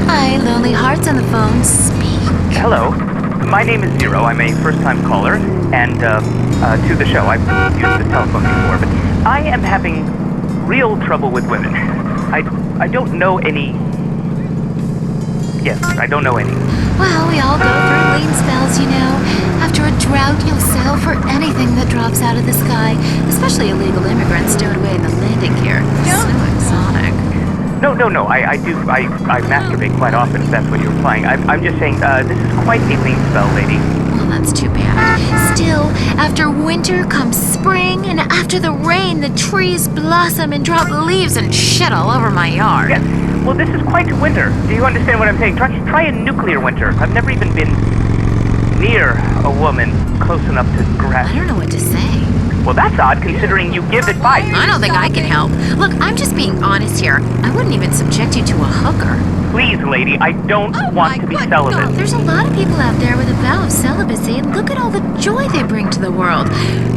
Hi, Lonely Hearts on the phone. Speak. Hello. My name is Zero. I'm a first-time caller, and to the show. I've used this telephone before, but I am having real trouble with women. I don't know any... Yes, I don't know any. Well, we all go through lean spells, you know. After a drought, you'll settle for anything that drops out of the sky, especially illegal immigrants stowed away in the landing gear. So exotic. No. I masturbate quite often, if that's what you're implying. I'm just saying, this is quite a lean spell, lady. Well, that's too bad. Still, after winter comes spring, and after the rain, the trees blossom and drop leaves and shit all over my yard. Yes. Well, this is quite winter. Do you understand what I'm saying? Try a nuclear winter. I've never even been near a woman close enough to grasp. I don't know what to say. Well, that's odd, considering you give advice. I don't think I can help. Look, I'm just being honest here. I wouldn't even subject you to a hooker. Please, lady, I don't want to be celibate. There's a lot of people out there with a vow of celibacy, and look at all the joy they bring to the world.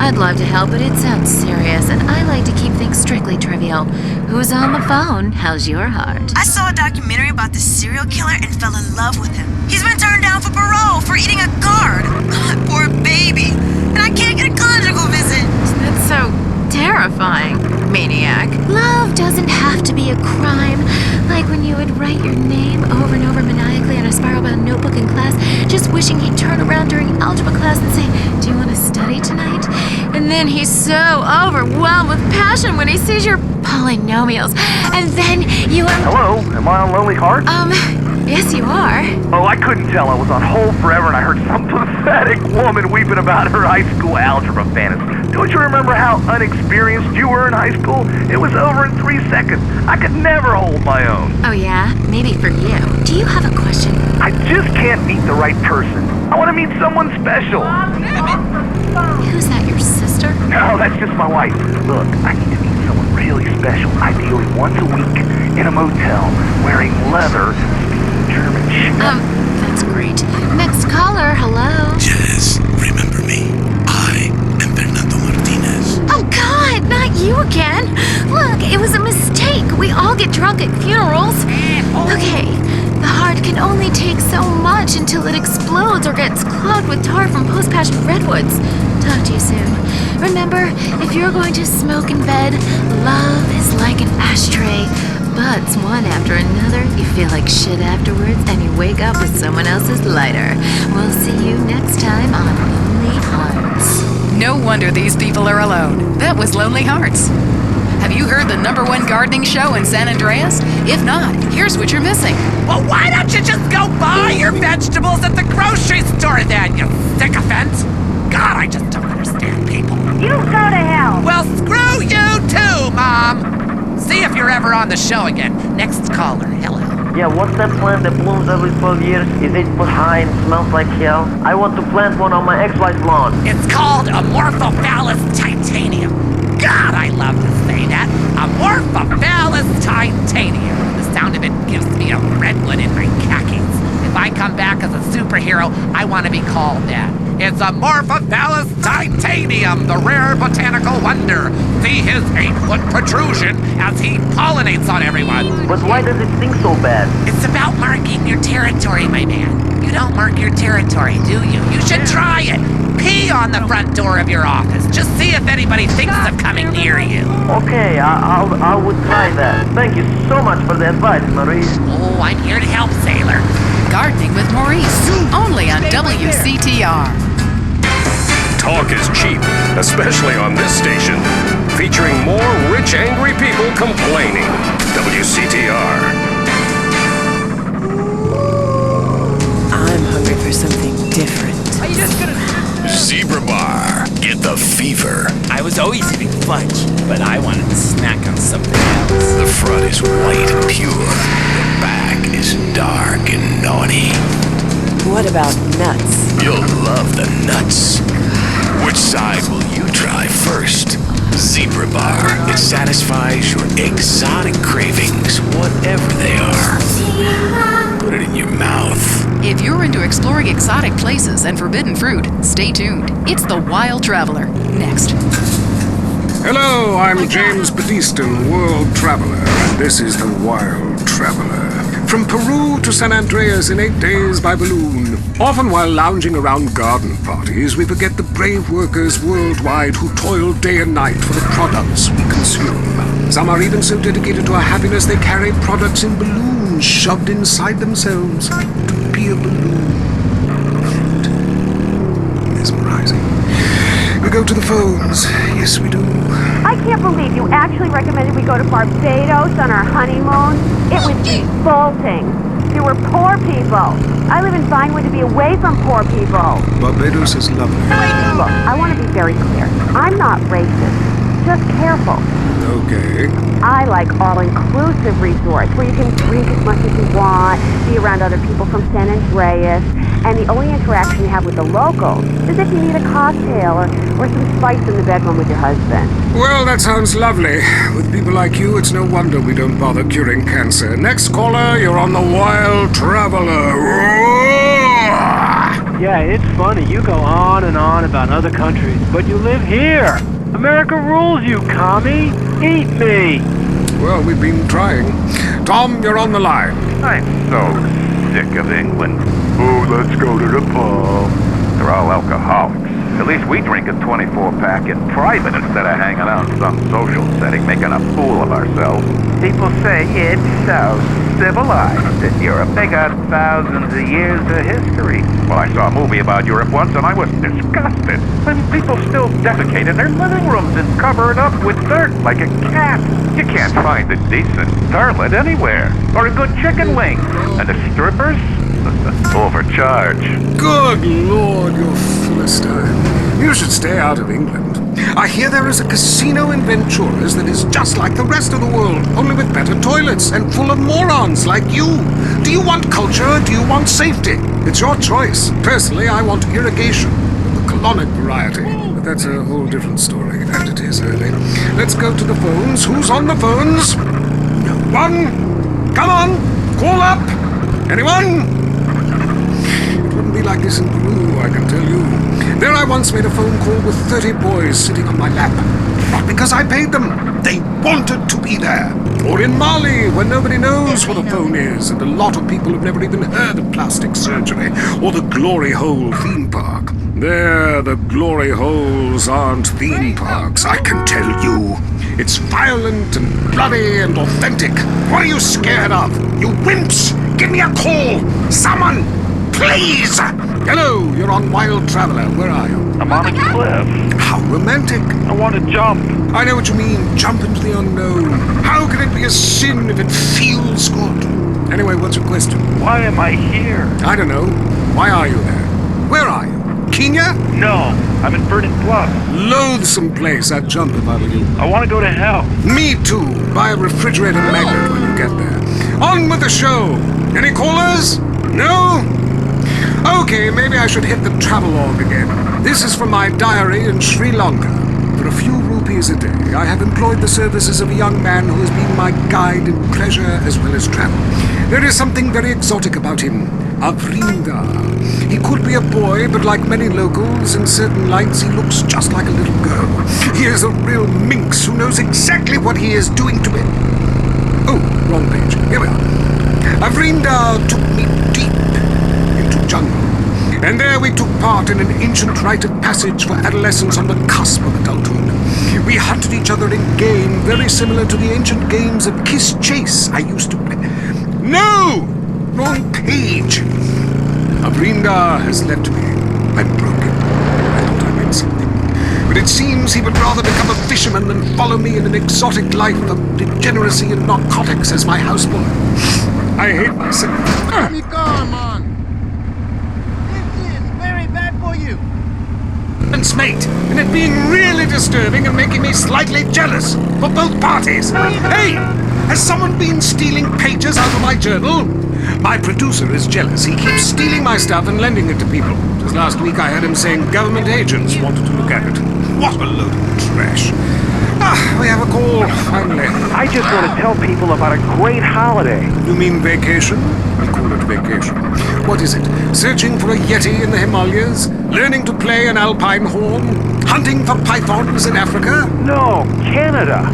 I'd love to help, but it sounds serious, and I like to keep things strictly trivial. Who's on the phone? How's your heart? I saw a documentary about this serial killer and fell in love with him. He's been turned down for parole for eating a guard. Poor baby. And I can't get a conjugal visit. That's so terrifying, maniac. Love doesn't have to be a crime. Like when you would write your name over and over maniacally on a spiral-bound notebook in class, just wishing he'd turn around during algebra class and say, "Do you want to study tonight?" And then he's so overwhelmed with passion when he sees your polynomials. And then you... Hello? Am I on Lonely Hearts? Yes, you are. Oh, I couldn't tell. I was on hold forever and I heard some pathetic woman weeping about her high school algebra fantasy. Don't you remember how unexperienced you were in high school? It was over in 3 seconds. I could never hold my own. Oh, yeah? Maybe for you. Do you have a question? I just can't meet the right person. I want to meet someone special. Who's that, your sister? No, that's just my wife. Look, I need to meet someone really special, ideally once a week, in a motel, wearing leather, German shit. That's great. Next caller, hello. Jess, remember me? I am Fernando Martinez. Oh, God, not you again. Look, it was a mistake. We all get drunk at funerals. Okay, the heart can only take so much until it explodes or gets clogged with tar from post-passion redwoods. Talk to you soon. Remember, if you're going to smoke in bed, love is like an ashtray. Butts one after another, you feel like shit afterwards, and you wake up with someone else's lighter. We'll see you next time on Lonely Hearts. No wonder these people are alone. That was Lonely Hearts. Have you heard the #1 gardening show in San Andreas? If not, here's what you're missing. Well, why don't you just go buy your vegetables at the grocery store then, you sycophant? God, I just don't understand people. You go to hell. Well, screw you too, Mom. See if you're ever on the show again. Next caller, hello. Yeah, what's that plant that blooms every 12 years? Is 8 foot high and smells like hell? I want to plant one on my ex-wife's lawn. It's called Amorphophallus titanium. God, I love to say that. Amorphophallus titanium. The sound of it gives me a redwood in my khakis. If I come back as a superhero, I want to be called that. It's Amorphophallus titanium, the rare botanical wonder. See his 8-foot protrusion as he pollinates on everyone. But why does it stink so bad? It's about marking your territory, my man. You don't mark your territory, do you? You should try it. Pee on the front door of your office. Just see if anybody thinks of coming near you. Okay, I would try that. Thank you so much for the advice, Maurice. Oh, I'm here to help, sailor. Gardening with Maurice, only on WCTR. Talk is cheap, especially on this station. Featuring more rich, angry people complaining. WCTR. I'm hungry for something different. Are you just gonna... Zebra Bar. Get the fever. I was always eating fudge, but I wanted to snack on something else. The front is white and pure. The back is dark and naughty. What about nuts? You'll love the nuts. Which side will you try first? Zebra Bar. It satisfies your exotic cravings, whatever they are. Put it in your mouth. If you're into exploring exotic places and forbidden fruit, stay tuned. It's The Wild Traveler. Next. Hello, I'm James Batiston, World Traveler, and this is the Wild Traveler. From Peru to San Andreas in 8 days by balloon. Often while lounging around garden parties, we forget the brave workers worldwide who toil day and night for the products we consume. Some are even so dedicated to our happiness they carry products in balloons shoved inside themselves to be a balloon. Mesmerizing. We go to the phones. Yes, we do. I can't believe you actually recommended we go to Barbados on our honeymoon. It was revolting. There were poor people. I live in Vinewood to be away from poor people. Barbados is lovely. Look, I want to be very clear. I'm not racist. Just careful. Okay. I like all-inclusive resorts where you can drink as much as you want, be around other people from San Andreas, and the only interaction you have with the locals is if you need a cocktail or some spice in the bedroom with your husband. Well, that sounds lovely. With people like you, it's no wonder we don't bother curing cancer. Next caller, you're on the Wild Traveler. Yeah, it's funny. You go on and on about other countries, but you live here. America rules, you commie. Eat me. Well, we've been trying. Tom, you're on the line. I'm so sick of England. Oh, let's go to the pub. They're all alcoholics. At least we drink a 24-pack in private instead of hanging out in some social setting making a fool of ourselves. People say it's so civilized in Europe. They got thousands of years of history. Well, I saw a movie about Europe once and I was disgusted. And people still defecate in their living rooms and cover it up with dirt like a cat. You can't find a decent toilet anywhere. Or a good chicken wing. And the strippers? Overcharge. Good Lord, you Philistine. You should stay out of England. I hear there is a casino in Ventura's that is just like the rest of the world, only with better toilets and full of morons like you. Do you want culture or do you want safety? It's your choice. Personally, I want irrigation, the colonic variety. But that's a whole different story, and it is early. Let's go to the phones. Who's on the phones? No one? Come on, call up. Anyone? Be like this in Peru, I can tell you. There I once made a phone call with 30 boys sitting on my lap. Not because I paid them. They wanted to be there. Or in Mali, where nobody knows what a phone is, and a lot of people have never even heard of plastic surgery, or the Glory Hole theme park. There, the Glory Holes aren't theme parks, I can tell you. It's violent and bloody and authentic. What are you scared of? You wimps! Give me a call! Someone! Please! Hello, you're on Wild Traveler. Where are you? I'm on a cliff. How romantic. I want to jump. I know what you mean. Jump into the unknown. How can it be a sin if it feels good? Anyway, what's your question? Why am I here? I don't know. Why are you there? Where are you? Kenya? No, I'm in Verdant Bluff. Loathsome place. I'd jump if I were you. I want to go to hell. Me too. Buy a refrigerator magnet when you get there. On with the show. Any callers? No? Okay, maybe I should hit the travelogue again. This is from my diary in Sri Lanka. For a few rupees a day, I have employed the services of a young man who has been my guide in pleasure as well as travel. There is something very exotic about him. Avrinda. He could be a boy, but like many locals, in certain lights he looks just like a little girl. He is a real minx who knows exactly what he is doing to me. Oh, wrong page. Here we are. Avrinda took me deep into jungle, and there we took part in an ancient rite of passage for adolescents on the cusp of adulthood. We hunted each other in game very similar to the ancient games of Kiss Chase I used to play. No! Wrong page. Avrinda has left me. I'm broken. I thought I meant something. But it seems he would rather become a fisherman than follow me in an exotic life of degeneracy and narcotics as my houseboy. I hate myself. Let me go, man. This is very bad for you. Mate, and it being really disturbing and making me slightly jealous for both parties. Hey, has someone been stealing pages out of my journal? My producer is jealous. He keeps stealing my stuff and lending it to people. Just last week I heard him saying government agents wanted to look at it. What a load of trash. We have a call, finally. I just want to tell people about a great holiday. You mean vacation? I'll call it vacation. What is it? Searching for a yeti in the Himalayas? Learning to play an alpine horn? Hunting for pythons in Africa? No, Canada.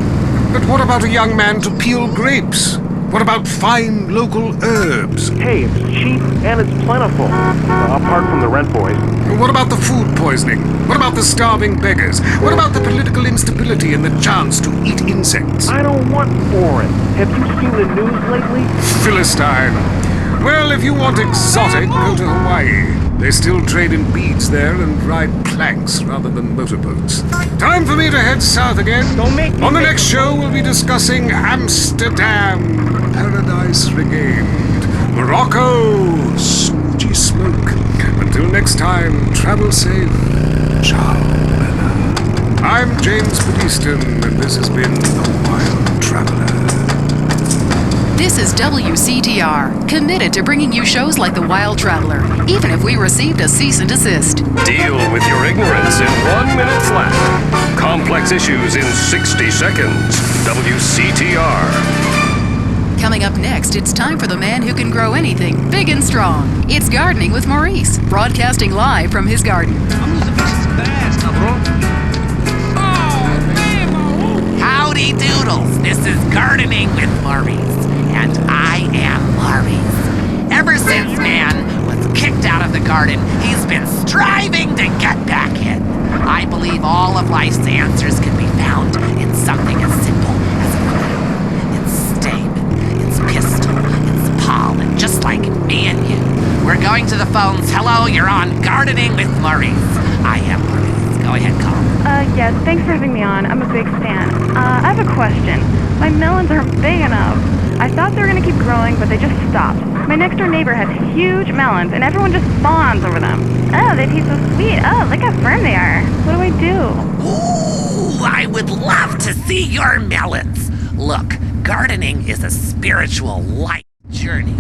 But what about a young man to peel grapes? What about fine local herbs? Hey, it's cheap and it's plentiful. Apart from the rent boys. What about the food poisoning? What about the starving beggars? What about the political instability and the chance to eat insects? I don't want foreign. Have you seen the news lately? Philistine. Well, if you want exotic, go to Hawaii. They still trade in beads there and ride planks rather than motorboats. Time for me to head south again. On the next show, we'll be discussing Amsterdam, Paradise Regained, Morocco, Smoochie Smoke. Until next time, travel safe. Ciao, Bella. I'm James Beniston, and this has been The Wild Traveler. This is WCTR, committed to bringing you shows like The Wild Traveler, even if we received a cease and desist. Deal with your ignorance in 1 minute flat. Complex issues in 60 seconds. WCTR. Coming up next, it's time for the man who can grow anything big and strong. It's Gardening with Maurice, broadcasting live from his garden. Howdy doodles, this is Gardening with Maurice, and I am Maurice. Ever since man was kicked out of the garden, he's been striving to get back in. I believe all of life's answers can be found in something as simple as a flower, its stamen, its pistil, its pollen, just like me and you. We're going to the phones. Hello, you're on Gardening with Maurice. I am Maurice. Go ahead, call. Yes, thanks for having me on. I'm a big fan. I have a question. My melons aren't big enough. I thought they were going to keep growing, but they just stopped. My next door neighbor has huge melons, and everyone just fawns over them. Oh, they taste so sweet. Oh, look how firm they are. What do I do? Ooh, I would love to see your melons. Look, gardening is a spiritual life journey.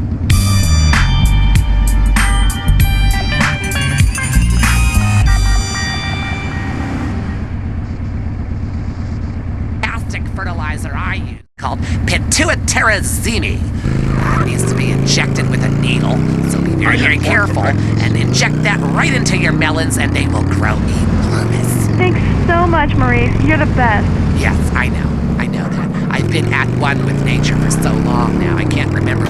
Fertilizer I use called pituitarizine. It needs to be injected with a needle, so be very, very careful and inject that right into your melons and they will grow enormous. Thanks so much, Maurice. You're the best. Yes, I know that. I've been at one with nature for so long now, I can't remember.